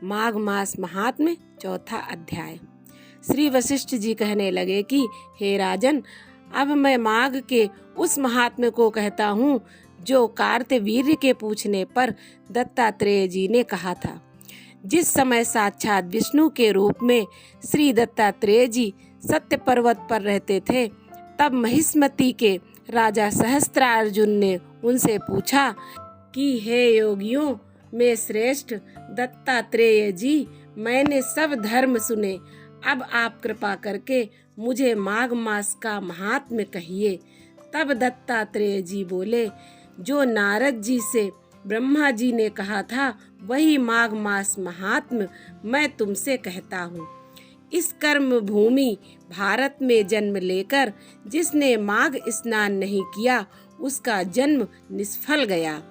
माघ मास महात्म्य चौथा अध्याय। श्री वशिष्ठ जी कहने लगे कि हे राजन, अब मैं माघ के उस महात्म्य को कहता हूँ जो कार्तवीर्य के पूछने पर दत्तात्रेय जी ने कहा था। जिस समय साक्षात विष्णु के रूप में श्री दत्तात्रेय जी सत्य पर्वत पर रहते थे, तब महिष्मती के राजा सहस्त्रार्जुन ने उनसे पूछा कि हे योगियों में श्रेष्ठ दत्तात्रेय जी, मैंने सब धर्म सुने, अब आप कृपा करके मुझे माघ मास का महात्म्य कहिए। तब दत्तात्रेय जी बोले, जो नारद जी से ब्रह्मा जी ने कहा था वही माघ मास महात्म्य मैं तुमसे कहता हूँ। इस कर्म भूमि भारत में जन्म लेकर जिसने माघ स्नान नहीं किया उसका जन्म निष्फल गया।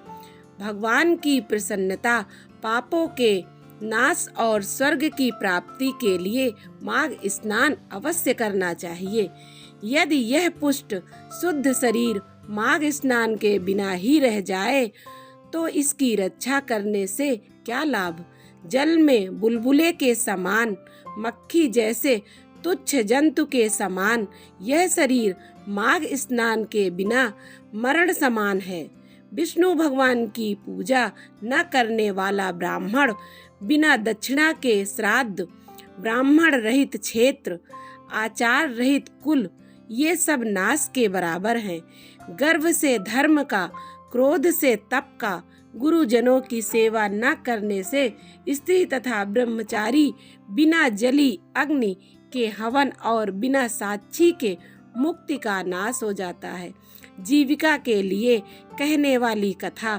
भगवान की प्रसन्नता, पापों के नाश और स्वर्ग की प्राप्ति के लिए माघ स्नान अवश्य करना चाहिए। यदि यह पुष्ट शुद्ध शरीर माघ स्नान के बिना ही रह जाए तो इसकी रक्षा करने से क्या लाभ। जल में बुलबुले के समान, मक्खी जैसे तुच्छ जंतु के समान यह शरीर माघ स्नान के बिना मरण समान है। विष्णु भगवान की पूजा न करने वाला ब्राह्मण, बिना दक्षिणा के श्राद्ध, ब्राह्मण रहित क्षेत्र, आचार रहित कुल, ये सब नाश के बराबर हैं। गर्व से धर्म का, क्रोध से तप का, गुरुजनों की सेवा न करने से स्त्री तथा ब्रह्मचारी, बिना जली अग्नि के हवन और बिना साक्षी के मुक्ति का नाश हो जाता है। जीविका के लिए कहने वाली कथा,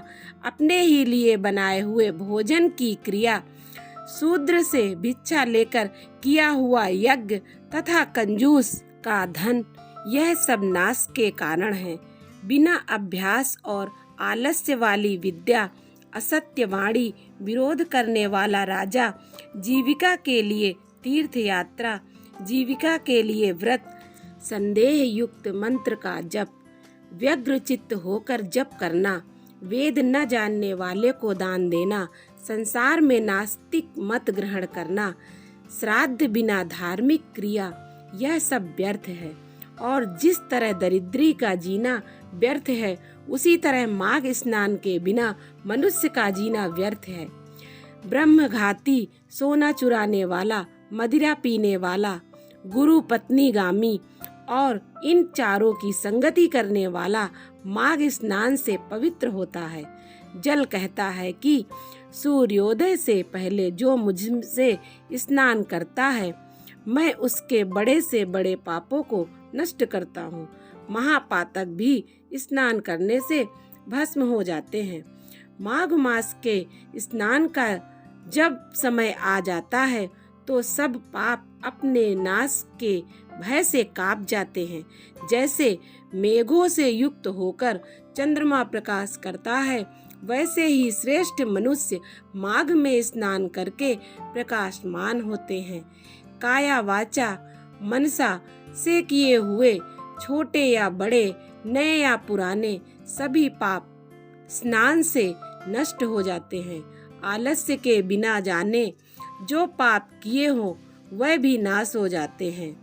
अपने ही लिए बनाए हुए भोजन की क्रिया, शूद्र से भिक्षा लेकर किया हुआ यज्ञ तथा कंजूस का धन, यह सब नाश के कारण है। बिना अभ्यास और आलस्य वाली विद्या, असत्य वाणी, विरोध करने वाला राजा, जीविका के लिए तीर्थ यात्रा, जीविका के लिए व्रत, संदेह युक्त मंत्र का जप, व्यग्र चित्त होकर जप करना, वेद न जानने वाले को दान देना, संसार में नास्तिक मत ग्रहण करना, श्राद्ध बिना धार्मिक क्रिया, यह सब व्यर्थ है। और जिस तरह दरिद्री का जीना व्यर्थ है, उसी तरह माघ स्नान के बिना मनुष्य का जीना व्यर्थ है। ब्रह्मघाती, सोना चुराने वाला, मदिरा पीने वाला, गुरु पत्नी गामी और इन चारों की संगति करने वाला माघ स्नान से पवित्र होता है। जल कहता है कि सूर्योदय से पहले जो मुझसे स्नान करता है, मैं उसके बड़े से बड़े पापों को नष्ट करता हूँ। महापातक भी स्नान करने से भस्म हो जाते हैं। माघ मास के स्नान का जब समय आ जाता है तो सब पाप अपने नाश के भय से कांप जाते हैं। जैसे मेघों से युक्त होकर चंद्रमा प्रकाश करता है, वैसे ही श्रेष्ठ मनुष्य माघ में स्नान करके प्रकाशमान होते हैं। काया वाचा मनसा से किए हुए छोटे या बड़े, नए या पुराने, सभी पाप स्नान से नष्ट हो जाते हैं। आलस्य के बिना जाने जो पाप किए हो वह भी नाश हो जाते हैं।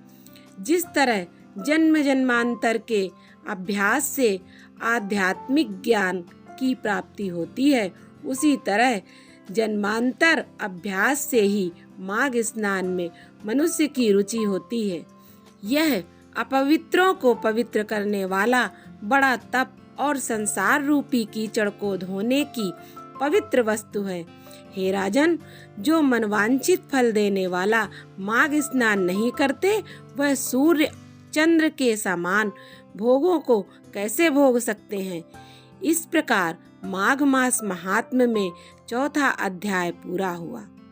जिस तरह जन्म जन्मांतर के अभ्यास से आध्यात्मिक ज्ञान की प्राप्ति होती है, उसी तरह जन्मांतर अभ्यास से ही माघ स्नान में मनुष्य की रुचि होती है। यह अपवित्रों को पवित्र करने वाला बड़ा तप और संसार रूपी कीचड़ को धोने की पवित्र वस्तु है। हे राजन, जो मनवांछित फल देने वाला माघ स्नान नहीं करते, वह सूर्य चंद्र के समान भोगों को कैसे भोग सकते हैं। इस प्रकार माघ मास महात्म्य में चौथा अध्याय पूरा हुआ।